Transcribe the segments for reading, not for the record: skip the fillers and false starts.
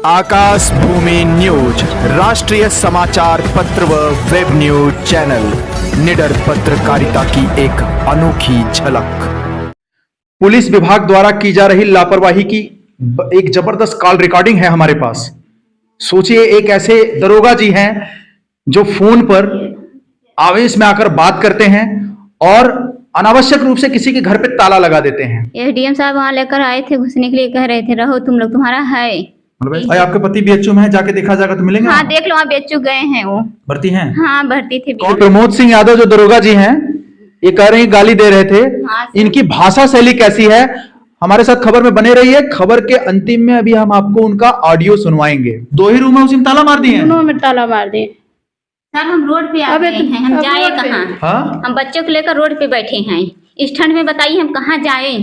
आकाश भूमि news राष्ट्रीय समाचार पत्र व वेब न्यूज चैनल निडर पत्रकारिता की एक अनोखी झलक। पुलिस विभाग द्वारा की जा रही लापरवाही की एक जबरदस्त कॉल रिकॉर्डिंग है हमारे पास। सोचिए, एक ऐसे दरोगा जी हैं जो फोन पर आवेश में आकर बात करते हैं और अनावश्यक रूप से किसी के घर पे ताला लगा देते हैं। एसडीएम साहब वहाँ लेकर आए थे, घुसने के लिए कह रहे थे रहो तुम लोग, तुम्हारा है। भाई आपके पति बीएचयू में है, जाके देखा जाएगा तो मिलेंगे। हाँ देख लो, वहाँ बीएचयू गए हैं, वो भर्ती हैं। हाँ भर्ती थे। प्रमोद सिंह यादव जो दरोगा जी हैं, ये कह रहे हैं गाली दे रहे थे। हाँ, इनकी भाषा शैली कैसी है, हमारे साथ खबर में बने रहिए। खबर के अंतिम में अभी हम आपको उनका ऑडियो सुनवाएंगे। 2 ही रूम है, उसी में ताला मार दिए। दोनों में ताला मार दिए। सर हम रोड पे आ गए हैं, हम जाए कहाँ? हाँ? हम बच्चों को लेकर रोड पे बैठे हैं इस ठंड में, बताइए हम कहाँ जाए?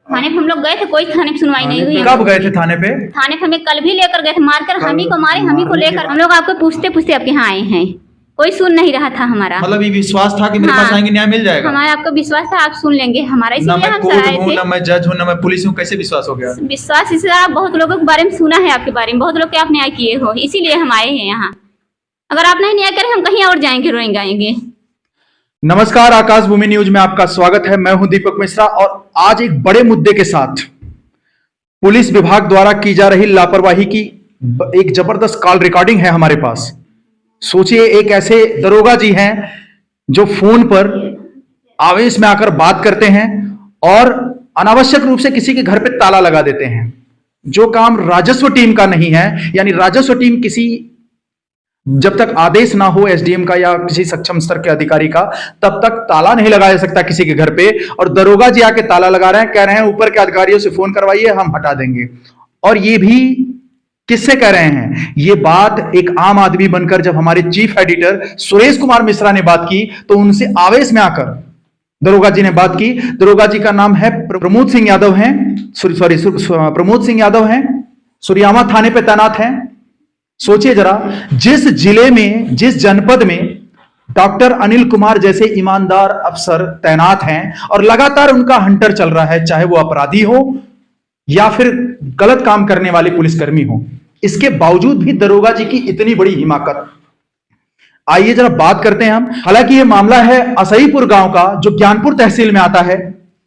थाने पे हम लोग गए थे, कोई थाने पे सुनवाई नहीं हुई। कब गए थे थाने पे? थाने पे हमें कल भी लेकर गए थे, मारकर हम ही को मारे, हम ही को लेकर। हम लोग आपको पूछते पूछते आपके यहाँ आए हैं, कोई सुन नहीं रहा था हमारा। मतलब ये विश्वास था कि मेरे हाँ, पास आएंगे, न्याय मिल जाएगा। हमारा आपको विश्वास था आप सुन लेंगे हमारा, ना इसलिए मैं हम कोर्ट आए हूँ, थे। ना मैं जज हूँ, ना मैं पुलिस हूँ, कैसे विश्वास हो गया? विश्वास इसलिए आप बहुत लोगों के बारे में सुना है, आपके बारे में बहुत लोग के आप न्याय किए हो, इसीलिए हम आए हैं यहाँ। अगर आप नहीं न्याय करें हम कहीं और जाएंगे, रोएंगे आएंगे। नमस्कार, आकाश भूमि न्यूज में आपका स्वागत है। मैं हूं दीपक मिश्रा और आज एक बड़े मुद्दे के साथ पुलिस विभाग द्वारा की जा रही लापरवाही की एक जबरदस्त कॉल रिकॉर्डिंग है हमारे पास। सोचिए, एक ऐसे दरोगा जी हैं जो फोन पर आवेश में आकर बात करते हैं और अनावश्यक रूप से किसी के घर पे ताला लगा देते हैं। जो काम राजस्व टीम का नहीं है, यानी राजस्व टीम किसी, जब तक आदेश ना हो एसडीएम का या किसी सक्षम स्तर के अधिकारी का, तब तक ताला नहीं लगाया जा सकता किसी के घर पे। और दरोगा जी आके ताला लगा रहे हैं, कह रहे हैं ऊपर के अधिकारियों से फोन करवाइए, हम हटा देंगे। और ये भी किससे कह रहे हैं? ये बात एक आम आदमी बनकर जब हमारे चीफ एडिटर सुरेश कुमार मिश्रा ने बात की तो उनसे आवेश में आकर दरोगा जी ने बात की। दरोगा जी का नाम है प्रमोद सिंह यादव हैं, प्रमोद सिंह यादव हैं, सुरियामा थाने पे तैनात हैं। सोचिए जरा, जिस जिले में, जिस जनपद में डॉक्टर अनिल कुमार जैसे ईमानदार अफसर तैनात हैं और लगातार उनका हंटर चल रहा है, चाहे वो अपराधी हो या फिर गलत काम करने वाले पुलिसकर्मी हो, इसके बावजूद भी दरोगा जी की इतनी बड़ी हिमाकत। आइए जरा बात करते हैं हम। हालांकि ये मामला है असईपुर गांव का, जो ज्ञानपुर तहसील में आता है।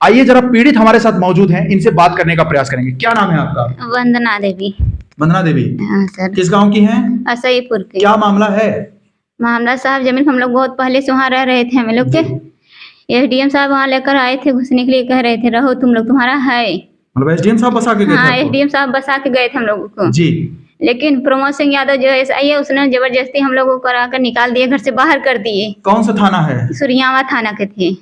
आइए जरा, पीड़ित हमारे साथ मौजूद हैं, इनसे बात करने का प्रयास करेंगे। क्या नाम है आपका? वंदना देवी। वंदना देवी। हाँ सर। किस गांव की हैं? असईपुर के। क्या मामला है? मामला साहब, जमीन हम लोग बहुत पहले से वहाँ रह रहे थे, हम लोग के एसडीएम साहब वहाँ लेकर आए थे, घुसने के लिए कह रहे थे रहो तुम लोग, तुम्हारा है। मतलब एसडीएम साहब बसा के गए थे? हाँ एसडीएम साहब बसा के गए थे हम लोगों को जी। लेकिन प्रमोद सिंह यादव जो एसआई है, उसने जबरदस्ती हम लोगों को कराकर निकाल दिए, घर से बाहर कर दिए। कौन सा थाना है? सुरियामा थाना के थे।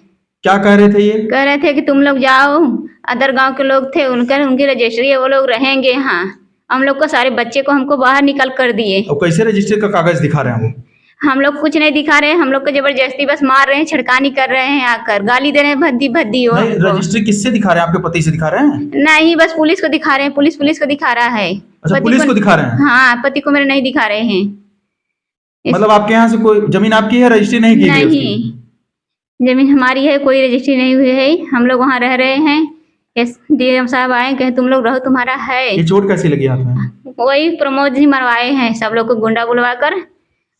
क्या कह रहे थे ये? कह रहे थे कि तुम लोग जाओ, अदर गांव के लोग थे, उनकी रजिस्ट्री है, वो लोग रहेंगे यहाँ। हम लोग को, सारे बच्चे को हमको बाहर निकाल कर दिए। और कैसे रजिस्टर का कागज दिखा रहे हैं वो? हम लोग कुछ नहीं दिखा रहे हैं, हम लोग को जबरदस्ती बस मार रहे हैं, छिड़कानी कर रहे हैं, आकर गाली दे रहे हैं, भद्दी भद्दी। रजिस्ट्री किससे दिखा रहे हैं? आपके पति से दिखा रहे हैं? नहीं, बस पुलिस को दिखा रहे हैं, पुलिस को दिखा रहा है। अच्छा, पुलिस को दिखा रहे हैं? हाँ, पति को मेरे नहीं दिखा रहे हैं। मतलब आपके यहाँ से कोई जमीन आपकी है, रजिस्ट्री नहीं की गई? नहीं, जमीन हमारी है, कोई रजिस्ट्री नहीं हुई है, हम लोग वहाँ रह रहे हैं। एसडीएम साहब आए, कहे तुम लोग रहो, तुम्हारा है। ये चोट कैसी लगी हाथ में? वही प्रमोद जी मरवाए हैं, सब लोग को गुंडा बुलवा कर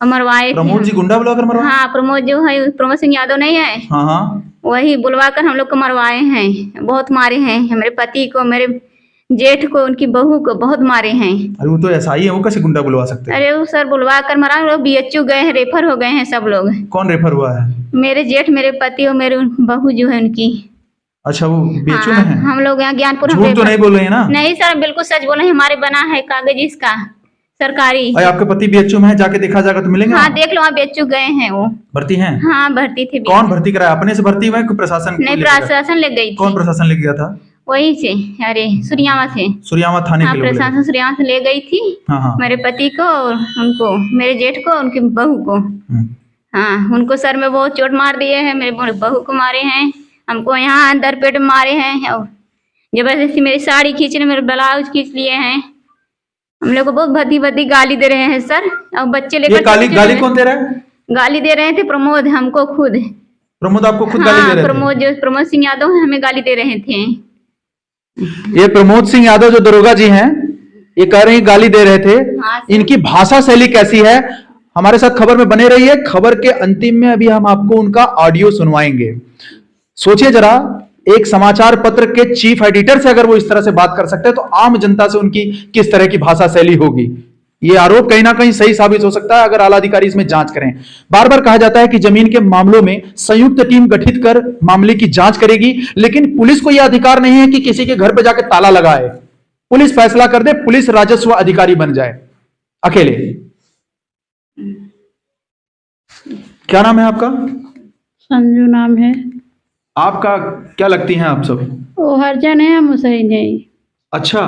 मरवाए। प्रमोद जी गुंडा बुलवा कर मरवाए? हाँ, प्रमोद जो है, प्रमोद सिंह यादव नहीं है, हाँ हाँ, वही बुलवा कर हम लोग को मरवाए हैं। बहुत मारे हैं, हमारे पति को, मेरे जेठ को, उनकी बहू को बहुत मारे हैं। अरे वो तो एसआई है, वो कैसे गुंडा बुलवा सकते हैं? अरे वो सर बुलवा कर मरा, लोग बीएचयू गए हैं, रेफर हो गए हैं सब लोग। कौन रेफर हुआ है? मेरे जेठ, मेरे पति और मेरे बहू जो है उनकी। अच्छा, वो बीएचयू में है? हम लोग यहाँ ज्ञानपुर। झूठ तो नहीं बोल रहे हैं ना? नहीं सर, बिल्कुल सच बोले, हमारे बना है कागज इसका, सरकारी। आपके पति बीएचयू में है, जाके देखा जाएगा तो मिलेंगे? हाँ देख लो, वहाँ बीएचयू गए हैं, वो भर्ती हैं? हाँ भर्ती थे। कौन भर्ती कराया? अपने से भर्ती हुए? प्रशासन? नहीं, प्रशासन ले गई थी। कौन प्रशासन ले गया था? वही से, अरे सुरियामा से। सुरियामा थाने हाँ, के लोग? प्रशासन सुरियामा से ले गई थी। हाँ। मेरे पति को और उनको, मेरे जेठ को, उनकी बहू को। हाँ, उनको सर में बहुत चोट मार दिए हैं, मेरे बहू को मारे हैं, हमको यहाँ अंदर पेट में मारे हैं, और जबरदस्ती मेरी साड़ी खींच रहे, मेरे ब्लाउज खींच लिए हैं। हम लोग को बहुत भद्दी भद्दी गाली दे रहे हैं सर, और बच्चे लेकर। गाली कौन दे रहा है? गाली दे रहे थे प्रमोद, हमको खुद। प्रमोद आपको खुद गाली दे रहे थे? प्रमोद, जो प्रमोद सिंह यादव हमें गाली दे रहे थे। ये प्रमोद सिंह यादव जो दरोगा जी हैं, ये कह रहे हैं गाली दे रहे थे। हाँ सर। इनकी भाषा शैली कैसी है, हमारे साथ खबर में बने रहिए। खबर के अंतिम में अभी हम आपको उनका ऑडियो सुनवाएंगे। सोचिए जरा, एक समाचार पत्र के चीफ एडिटर से अगर वो इस तरह से बात कर सकते हैं तो आम जनता से उनकी किस तरह की भाषा शैली होगी। ये आरोप कहीं ना कहीं सही साबित हो सकता है अगर आला अधिकारी इसमें जांच करें। बार बार कहा जाता है कि जमीन के मामलों में संयुक्त टीम गठित कर मामले की जांच करेगी, लेकिन पुलिस को यह अधिकार नहीं है कि किसी के घर पर जाकर ताला लगाए। पुलिस फैसला कर दे, पुलिस राजस्व अधिकारी बन जाए अकेले। क्या नाम है आपका? संजू नाम है। आपका क्या लगती हैं आप सब? वो हरजन है, हम उसही नहीं। अच्छा,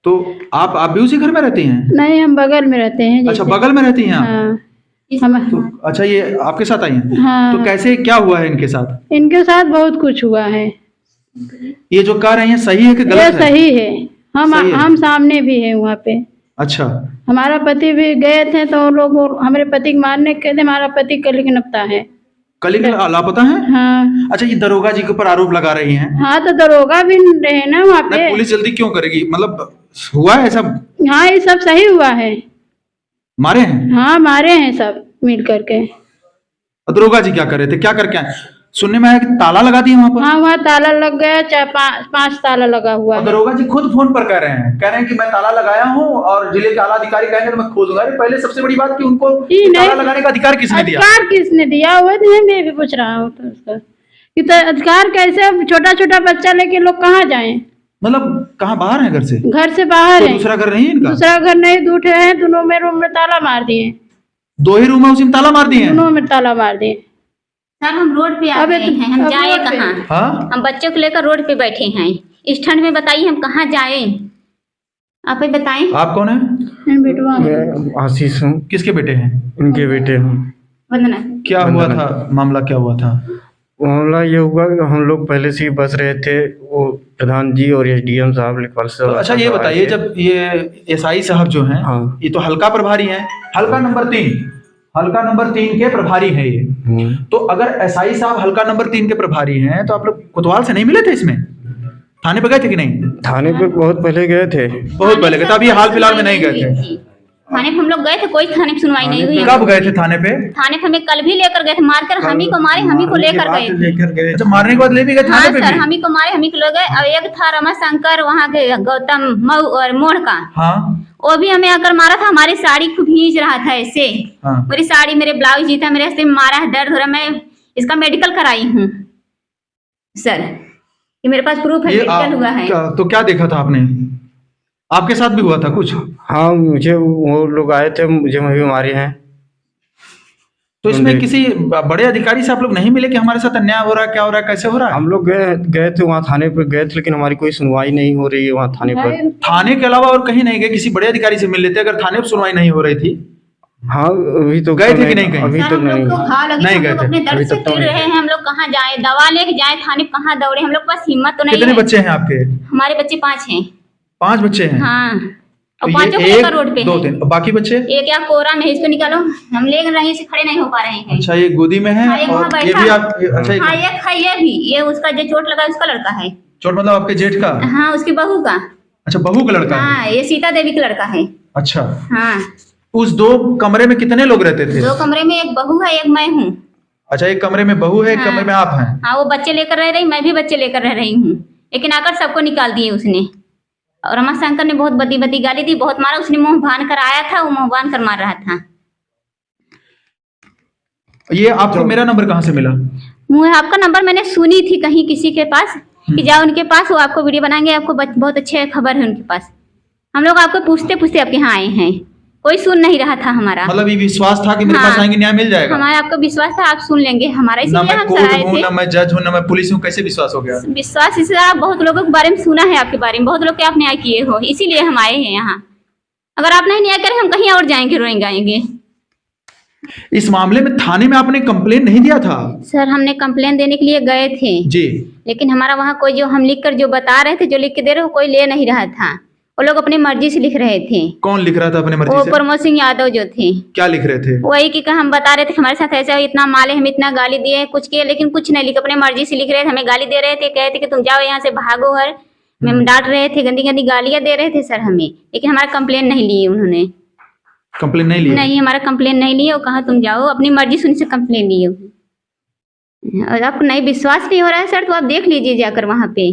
तो आप भी उसी घर में रहती हैं? नहीं, हम बगल में रहते हैं। अच्छा, बगल में रहती हैं आप? हाँ। तो अच्छा, ये आपके साथ आई हैं? हाँ। तो कैसे क्या हुआ है इनके साथ? इनके साथ बहुत कुछ हुआ है। ये जो कह रहे हैं सही है कि ये गलत है? सही है। सही है। हम सामने भी है वहाँ पे। अच्छा, हमारा पति भी गए थे तो लोग हमारे पति को मारने के थे। हमारा पति कल गिरफ्तार है। कलीग लापता है? हाँ। अच्छा, ये दरोगा जी के ऊपर आरोप लगा रही हैं। हाँ, तो दरोगा भी रहे ना वहाँ पे। पुलिस जल्दी क्यों करेगी? मतलब हुआ है ऐसा? हाँ, ये सब सही हुआ है। मारे हैं? हाँ, मारे हैं सब मिल करके। दरोगा जी क्या कर रहे थे, क्या करके आए? सुनने में आया कि ताला लगा दिए वहां पर। हाँ, वहाँ ताला लग गया, 4-5 ताला लगा हुआ और है। दरोगा जी खुद फोन पर कह रहे हैं कि मैं ताला लगाया हूँ और जिले के आला अधिकारी कहेंगे तो मैं खोल दूंगा। अरे पहले सबसे बड़ी बात कि उनको ताला लगाने का अधिकार किसने दिया? अधिकार किसने दिया? वो मैं भी पूछ रहा हूँ तो उसका कि तो अधिकार कैसे? छोटा छोटा बच्चा लेके लोग कहाँ जाएं? मतलब कहाँ, बाहर है घर से? घर से बाहर है। दूसरा घर नहीं है इनका? दूसरा घर नहीं, दूठे हैं। दोनों में रूम में ताला मार दिए। 2 ही रूम है, उसी में ताला मार दिए हैं? दोनों में ताला मार दिए। सर हम रोड पे आ गए हैं, हम जाए कहाँ? हाँ? हम बच्चों को लेकर रोड पे बैठे हैं इस ठंड में। बताइए हम कहाँ जाए, आप ही बताएं। आप कौन है? बेटवा मैं आशीष हूँ, किसके बेटे हैं? इनके बेटे हूँ। वंदना। क्या हुआ था, मामला क्या हुआ था? मामला ये हुआ कि हम लोग पहले से ही बस रहे थे। वो प्रधान जी और एसडीएम साहब लेकर से। तो अच्छा ये बताइए, जब ये एसआई साहब जो हैं, हाँ। ये तो हल्का प्रभारी हैं, हल्का नंबर 3 के प्रभारी हैं ये। तो अगर एसआई साहब हल्का नंबर 3 के प्रभारी हैं तो आप लोग कोतवाल से नहीं मिले थे? इसमें थाने पे गए थे कि नहीं? थाने पे बहुत पहले गए थे। बहुत पहले गए थे, अभी हाल फिलहाल में नहीं गए थे? थाने पे हम लोग गए थे, कोई थाने पे सुनवाई नहीं हुई। कब गए थे थाने पे? थाने पे हमें कल भी लेकर गए थे, मारकर हम ही को मारे, हम ही को लेकर गए। अच्छा, मारने के बाद ले भी गए हाँ थाने पे सर, भी? हम ही को मारे, हम ही को ले गए। और एक था रमाशंकर वहाँ के गौतम मऊ और मोड़ का, हाँ। वो भी हमें आकर मारा था। हमारी साड़ी को खींच रहा था ऐसे। हाँ। मेरी साड़ी, मेरे ब्लाउज जी था, मेरे ऐसे मारा है, दर्द हो रहा। मैं इसका मेडिकल कराई हूँ सर, ये मेरे पास प्रूफ है, मेडिकल हुआ है। तो क्या देखा था आपने? आपके साथ भी हुआ था कुछ? हाँ, मुझे वो लोग आए थे, मुझे भी मारे हैं। तो इसमें किसी बड़े अधिकारी से आप लोग नहीं मिले कि हमारे साथ अन्याय हो रहा है, क्या हो रहा है, कैसे हो रहा है? हम लोग गए थे वहाँ थाने पर गए थे, लेकिन हमारी कोई सुनवाई नहीं हो रही है वहाँ थाने पर। थाने के अलावा और कहीं नहीं गए? किसी बड़े अधिकारी से मिल लेते अगर थाने पर सुनवाई नहीं हो रही थी? हाँ, अभी तो गए थे कि नहीं गए? अभी सर, तो हम लोग नहीं। को घाव लगी, नहीं हम गए लोग थे। अपने दर्द अभी से तक तो पीड़ रहे हैं। हम लोग कहाँ जाए, दवा लेके जाए थाने, कहाँ दौड़े? हम लोग पास हिम्मत तो नहीं कितने है। बच्चे हैं आपके? हमारे बच्चे 5 हैं। 5 बच्चे हैं? हाँ, तो और ये 5 को 1, लेकर रोड पे 2, हैं। 3 और बाकी बच्चे? एक या कोरा में है, इसको निकालो। हम ले रहे से खड़े नहीं हो पा रहे हैं। अच्छा, ये गोदी में है हाँ, ये वहाँ और ये बैठा भी है। आप? अच्छा, हाँ, एक है, ये भी, ये उसका जो चोट लगा उसका लड़का है। चोट मतलब आपके जेठ का? हाँ, उसकी बहू का। अच्छा, बहू का लड़का है? हाँ, ये सीता देवी का लड़का है। अच्छा, हाँ। उस 2 कमरे में कितने लोग रहते थे? 2 कमरे में एक बहू है, एक मैं हूँ। अच्छा, एक कमरे में बहू है, एक कमरे में आप हैं? हाँ, वो बच्चे लेकर रह रही, मैं भी बच्चे लेकर रह रही हूँ। लेकिन आकर सबको निकाल दिए उसने। और रमाशंकर ने बहुत बदी गाली दी, बहुत मारा। उसने मुंह बांध कर आया था, वो मुंह बांध कर मार रहा था। ये आपको मेरा नंबर कहाँ से मिला? मुझे आपका नंबर मैंने सुनी थी कहीं किसी के पास कि जाओ उनके पास, वो आपको वीडियो बनाएंगे, आपको बहुत अच्छे खबर है उनके पास। हम लोग आपको पूछते पूछते आपके यहाँ आए हैं, कोई सुन नहीं रहा था हमारा। मतलब ये विश्वास था कि मेरे हाँ, पास आएंगे, न्याय मिल जाएगा? हमारा आपको विश्वास था, आप सुन लेंगे हमारा, ना इसीलिए मैं हम कोर्ट सर आए हूँ, थे। ना मैं जज हूँ, ना मैं पुलिस हूँ, कैसे विश्वास हो गया? विश्वास इसलिए आप बहुत लोगों के बारे में सुना है, आपके बारे में बहुत लोग के आप न्याय किए हो, इसीलिए हम आए हैं यहाँ। अगर आप नहीं न्याय करें हम कहीं और जाएंगे, रोएंगे आएंगे। इस मामले में थाने में आपने कंप्लेन नहीं दिया था? सर, हमने कंप्लेन देने के लिए गए थे जी, लेकिन हमारा वहाँ कोई जो हम लिख कर जो बता रहे थे, जो लिख के दे रहे, वो कोई ले नहीं रहा था। वो लोग अपनी मर्जी से लिख रहे थे। कौन लिख रहा था अपने मर्जी वो से? प्रमोद सिंह यादव जो थे। क्या लिख रहे थे? वही कि हम बता रहे थे कि हमारे साथ ऐसा इतना माल है, हम इतना गाली दिए, कुछ किए, लेकिन कुछ नहीं लिखे, अपने मर्जी से लिख रहे थे। हमें गाली दे रहे थे, कहते कि तुम जाओ यहाँ से, भागो घर, मैम डांट रहे थे, गंदी गंदी गालियां दे रहे थे सर हमें, लेकिन हमारा कंप्लेन नहीं लिए उन्होंने। कंप्लेन नहीं ली? नहीं, हमारा कंप्लेन नहीं लिए, वो कहा तुम जाओ अपनी मर्जी से उनसे कंप्लेन लिए। और आपको नहीं विश्वास नहीं हो रहा है सर तो आप देख लीजिए जाकर वहाँ पे,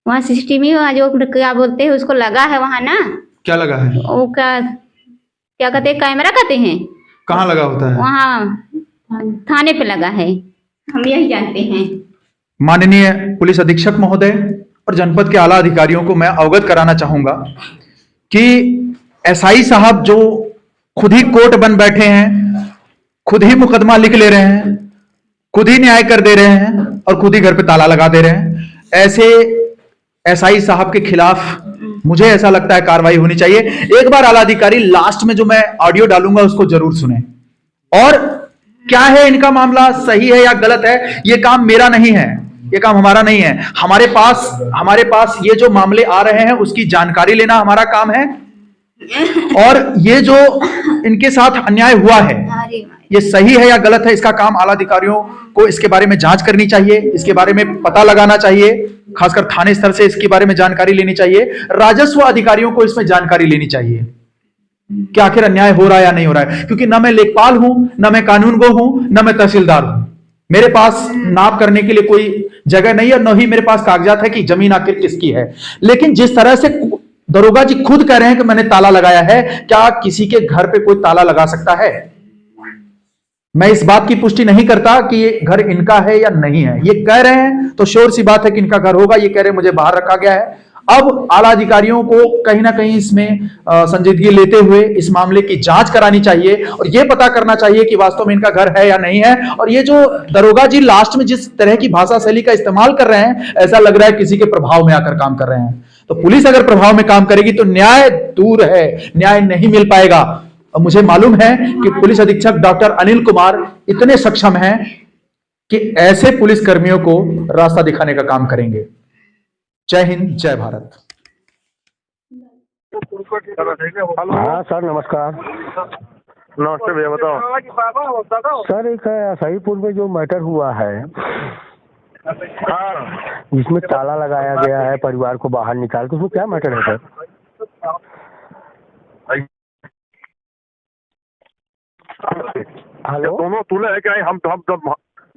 वहाँ सीसीटीवी जो क्या बोलते हैं उसको लगा है वहाँ ना। क्या लगा है? वो क्या कहते हैं, कैमरा कहते हैं। कहाँ लगा होता है? वहाँ थाने पे लगा है, हम यही जानते हैं। माननीय पुलिस अधीक्षक महोदय और जनपद के आला अधिकारियों को मैं अवगत कराना चाहूंगा कि एसआई साहब जो खुद ही कोर्ट बन बैठे हैं, खुद ही मुकदमा लिख ले रहे हैं, खुद ही न्याय कर दे रहे हैं और खुद ही घर पे ताला लगा दे रहे हैं, ऐसे एसआई साहब के खिलाफ मुझे ऐसा लगता है कार्रवाई होनी चाहिए। एक बार आला अधिकारी लास्ट में जो मैं ऑडियो डालूंगा उसको जरूर सुने, और क्या है इनका मामला, सही है या गलत है, ये काम मेरा नहीं है, ये काम हमारा नहीं है। हमारे पास ये जो मामले आ रहे हैं उसकी जानकारी लेना हमारा काम है, और ये जो इनके साथ अन्याय हुआ है ये सही है या गलत है, इसका काम आला अधिकारियों को इसके बारे में जांच करनी चाहिए, इसके बारे में पता लगाना चाहिए, खासकर थाने स्तर से इसके बारे में जानकारी लेनी चाहिए। राजस्व अधिकारियों को इसमें जानकारी लेनी चाहिए कि आखिर अन्याय हो रहा है या नहीं हो रहा है, क्योंकि ना मैं लेखपाल हूं, ना मैं कानूनगो हूं, ना मैं तहसीलदार हूं। मेरे पास नाप करने के लिए कोई जगह नहीं है, न ही मेरे पास कागजात है कि जमीन आखिर किसकी है। लेकिन जिस तरह से दरोगा जी खुद कह रहे हैं कि मैंने ताला लगाया है, क्या किसी के घर पे कोई ताला लगा सकता है? मैं इस बात की पुष्टि नहीं करता कि ये घर इनका है या नहीं है, ये कह रहे हैं तो श्योर सी बात है कि इनका घर होगा। ये कह रहे हैं मुझे बाहर रखा गया है। अब आला अधिकारियों को कहीं ना कहीं इसमें संजीदगी लेते हुए इस मामले की जांच करानी चाहिए और यह पता करना चाहिए कि वास्तव में इनका घर है या नहीं है। और ये जो दरोगा जी लास्ट में जिस तरह की भाषा शैली का इस्तेमाल कर रहे हैं, ऐसा लग रहा है किसी के प्रभाव में आकर काम कर रहे हैं। तो पुलिस अगर प्रभाव में काम करेगी तो न्याय दूर है, न्याय नहीं मिल पाएगा। और मुझे मालूम है कि पुलिस अधीक्षक डॉक्टर अनिल कुमार इतने सक्षम हैं कि ऐसे पुलिस कर्मियों को रास्ता दिखाने का काम करेंगे। जय हिंद, जय भारत। हाँ सर, नमस्कार। नमस्ते भैया, बताओ। सर एक सहीपुर में जो मैटर हुआ है, हाँ, जिसमें ताला लगाया गया है परिवार को बाहर निकाल के, उसमें क्या मैटर है सर? हेलो, दोनों तुले है क्या? हम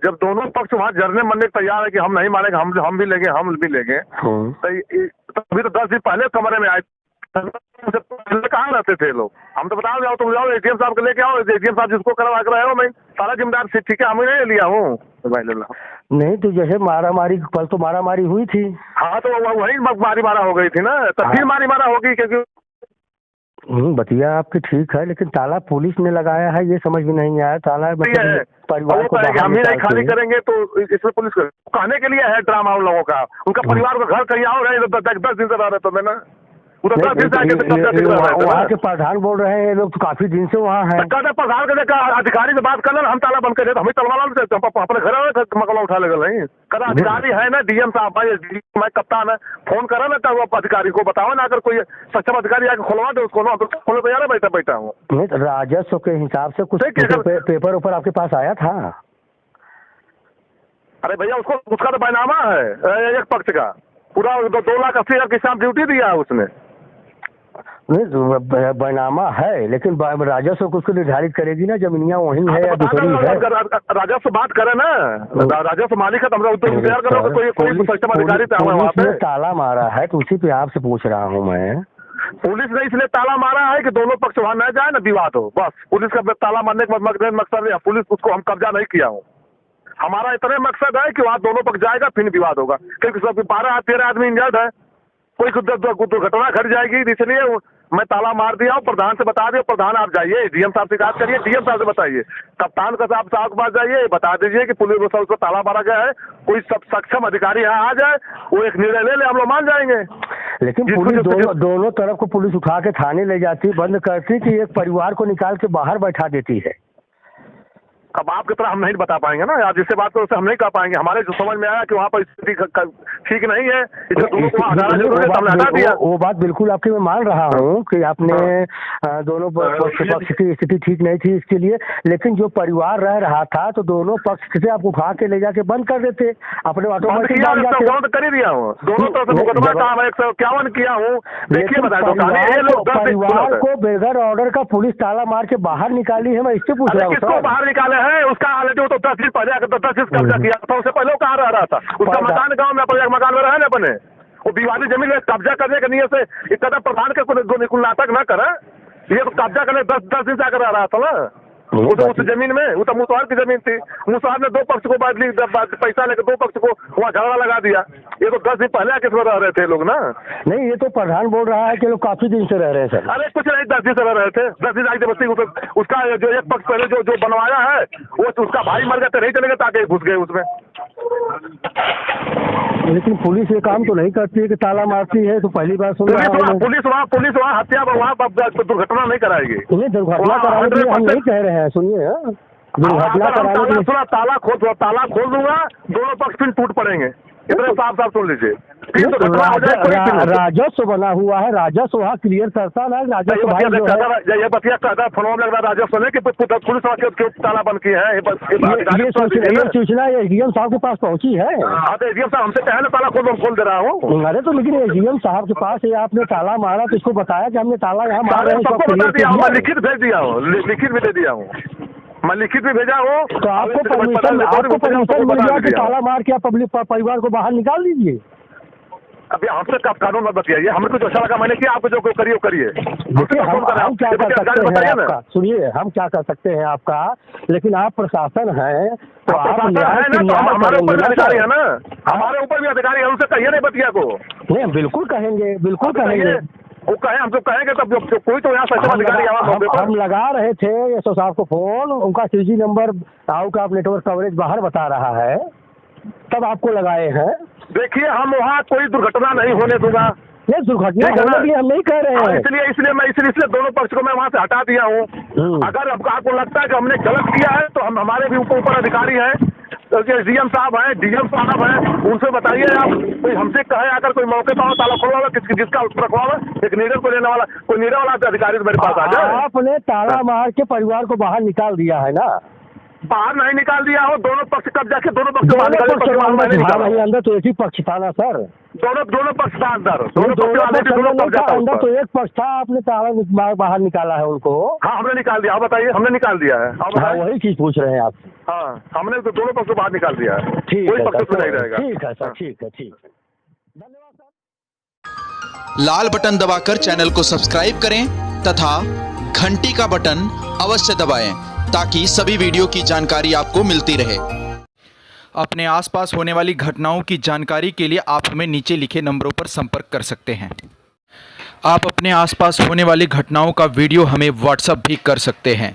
जब दोनों पक्ष वहाँ जरने मरने तैयार है कि हम नहीं मानेंगे, हम भी लेंगे, हम भी लेंगे, तो अभी तो 10 दिन पहले कमरे में आए, पहले कहाँ रहते थे लोग? हम तो बताओ, जाओ तुम जाओ एडीएम साहब को लेके आओ, एडीएम साहब जिसको करवा कर रहे हो, मैं सारा जिम्मेदार से, ठीक है, हम ही नहीं लिया हूँ। नहीं तो जैसे मारा मारी, कल तो मारा मारी हुई थी। हाँ तो वही मारी मारा हो गई थी ना, तो फिर मारी मारा होगी, क्योंकि बतिया आपकी ठीक है, लेकिन ताला पुलिस ने लगाया है, ये समझ में नहीं आया। ताला मतलब परिवार को बाहर हम ही नहीं खाली करेंगे तो इसमें पुलिस को कहने के लिए है ड्रामा उन लोगों का। उनका परिवार को घर कहीं आओ रहे 10 दिन से रह रहे, तो मैं ना वहाँ के प्रधान बोल रहे हैं, ये लोग तो काफी दिन से वहाँ है। प्रधान के अधिकारी से बात कर ले, हम ताला बंद कर देते, हमें तलवार अपने घर मकला उठा लेगा नहीं। कदा अधिकारी है ना, डीएम साहब, मैं कप्तान है, फोन करा ना तो अधिकारी को बताओ ना, अगर कोई सक्षम अधिकारी आके खुलवा दे उसको ना, तो खोले तो यार बैठा हूँ। राजस्व के हिसाब से कुछ पेपर ऊपर आपके पास आया था? अरे भैया उसका तो बैनामा है, एक पक्ष का पूरा 2,80,000 की स्टाम्प ड्यूटी दिया है उसने। नहीं बैनामा है, लेकिन राजस्व को उसको निर्धारित करेगी ना, जमीनियाँ वही है या दूसरी है? राजस्व बात करे ना, राजस्व मालिक है, इंतजार करो कोई सक्षम अधिकारी वहाँ पे ताला मारा है, तो उसी पे आपसे पूछ रहा हूँ मैं। पुलिस ने इसलिए ताला मारा है कि दोनों पक्ष वहाँ न जाए ना, विवाद हो, बस। पुलिस का ताला मारने का मकसद है, पुलिस उसको हम कब्जा नहीं किया हूँ। हमारा इतना मकसद है कि वहाँ दोनों पक्ष जाएगा, फिर विवाद होगा, क्योंकि सब 12-13 आदमी इंजर्ड है, कोई दुर्घटना घट जाएगी, इसलिए मैं ताला मार दिया हूँ। प्रधान से बता दिया, प्रधान आप जाइए डीएम साहब से बात करिए, डीएम साहब से बताइए, कप्तान का साहब के पास जाइए, बता दीजिए कि पुलिस को ताला मारा गया है, कोई सब सक्षम अधिकारी यहाँ आ जाए, वो एक निर्णय ले ले, हम लोग मान जाएंगे। लेकिन पुलिस दोनों तरफ को पुलिस उठा के थाने ले जाती, बंद करती कि एक परिवार को निकाल के बाहर बैठा देती है। अब आपकी तरह हम नहीं बता पाएंगे ना यार, जिससे बात करो उससे हम नहीं कह पाएंगे। हमारे जो समझ में आया कि वहाँ पर स्थिति ठीक नहीं है, इसलिए दोनों को हमने हटा दिया। वो बात बिल्कुल आपकी मैं मान रहा हूँ कि आपने दोनों पक्ष की स्थिति ठीक नहीं थी इसके लिए, लेकिन जो परिवार रह रहा था तो दोनों पक्ष से आप उठा के ले जाके बंद कर देते, अपने ऑटोमेटिक डाल जाते। तो कर ही दिया हूँ, दोनों तरफ से मुकदमा काम 151 किया हूँ। देखिए परिवार को बगैर ऑर्डर का पुलिस ताला मार के बाहर निकाली है, मैं इससे पूछ रहा हूँ। किसको बाहर निकाले हैं? उसका ऑलरेडी तो 10 दिन पहले 10 दिन कब्जा किया था, उससे पहले वो कहाँ रह रहा था? उसका मकान गाँव में अपने मकान में रहे अपने, वो विवादित जमीन में कब्जा करने के नियत से इतना प्रधान के कुल नाटक न करे। ये तो कब्जा करने 10 दिन से आकर रह रहा था ना उस जमीन में। वो तो मुसहर की जमीन थी, मुसहर ने 2 पक्ष को बदली, पैसा लेकर 2 पक्ष को वहाँ झगड़ा लगा दिया। ये तो 10 दिन पहले आके रह रहे थे लोग ना। नहीं, ये तो प्रधान बोल रहा है कि लोग काफी दिन से रह रहे हैं सर। अरे कुछ नहीं, 10 दिन से रह रहे थे। 10 दिन आगे बस्ती उसका जो एक पक्ष पहले जो बनवाया है वो उसका भाई मर गया, नहीं चले गए ताकि घुस गए उसमें। लेकिन पुलिस ये काम तो नहीं करती है कि ताला मारती है, तो पहली बार सुन रहा हूँ। पुलिस वहाँ हत्या वहाँ दुर्घटना नहीं कराएगी। दुर्घटना कराने के लिए हम नहीं कह रहे हैं, सुनिए, दुर्घटना कराने के लिए ताला खोल दूंगा, दोनों पक्ष फिर टूट पड़ेंगे। इतना साफ सुन लीजिए। राजस्व बना हुआ है, राजस्व वहाँ क्लियर करता ना, राजस्व भाई जो है ये बतिया कहता फोन में लग रहा राजस्व ने कि पुलिस वाले ताला बंद किए हैं। ये सूचना एसडीएम साहब के पास पहुँची है। हाँ, तो एसडीएम साहब हमसे कहे ना ताला खोल दे रहा हूँ। अरे तो लेकिन एसडीएम साहब के पास ये आपने ताला मारा तो इसको बताया कि हमने ताला यहाँ मारा है, सबको बता दिया हूँ, लिखित भेज दिया हूँ, लिखित भी दे दिया हूँ, मैं लिखित भी भेजा हूँ। तो आपको परमिशन मिल गया कि ताला मार के आप पब्लिक परिवार को बाहर निकाल दीजिए। अभी हमसे कानून मत बताइए, हमें कुछ अच्छा लगा मैंने किया, आपको जो करिए करिए। हम क्या कर सकते हैं आपका, सुनिए, हम क्या कर सकते हैं आपका, लेकिन आप प्रशासन है तो आप हमारे ऊपर अधिकारी है ना, हमारे ऊपर भी अधिकारी है, उनसे कहिए नहीं बतिया को। नहीं, बिल्कुल कहेंगे, बिल्कुल कहेंगे। वो कहे हमको कहेंगे तब कोई तो यहाँ सचिव अधिकारी हम लगा रहे थे एसओ साहब को फोन, उनका 3G नंबर का आप नेटवर्क कवरेज बाहर बता रहा है, तब आपको लगाए हैं। देखिए, हम वहाँ कोई दुर्घटना नहीं होने दूंगा। नहीं, दुर्घटना होने के लिए हम नहीं कह रहे हैं। इसलिए दोनों पक्ष को मैं वहाँ से हटा दिया हूँ। अगर आपको लगता है कि हमने गलत किया है तो हमारे भी ऊपर अधिकारी हैं, डीएम साहब हैं, डीएम साहब हैं, उनसे बताइए आप। कोई हमसे कहे आकर कोई मौके पर ताला खोलने वाला जिसका रखवाला एक नीडर को लेने वाला कोई नीडर वाला अधिकारी मेरे पास आ जाए। आपने ताला मार के परिवार को बाहर निकाल दिया है ना? बाहर नहीं निकाल दिया हो, दोनों पक्ष कब्जा के दोनों पक्ष अंदर तो एक ही पक्ष था ना सर, दोनों पक्ष था अंदर, अंदर तो एक पक्ष था, आपने ताला बाहर निकाला है उनको। हाँ, हमने निकाल दिया। बताइए, हमने निकाल दिया है। वही चीज पूछ रहे हैं आप। हाँ, हमने तो दोनों पक्ष को बाहर निकाल दिया है। ठीक है, नहीं रहेगा। ठीक है सर, ठीक है, ठीक है, धन्यवाद सर। लाल बटन दबाकर चैनल को सब्सक्राइब करें तथा घंटी का बटन अवश्य दबाएं ताकि सभी वीडियो की जानकारी आपको मिलती रहे। अपने आसपास होने वाली घटनाओं की जानकारी के लिए आप हमें नीचे लिखे नंबरों पर संपर्क कर सकते हैं। आप अपने आसपास होने वाली घटनाओं का वीडियो हमें व्हाट्सएप भी कर सकते हैं।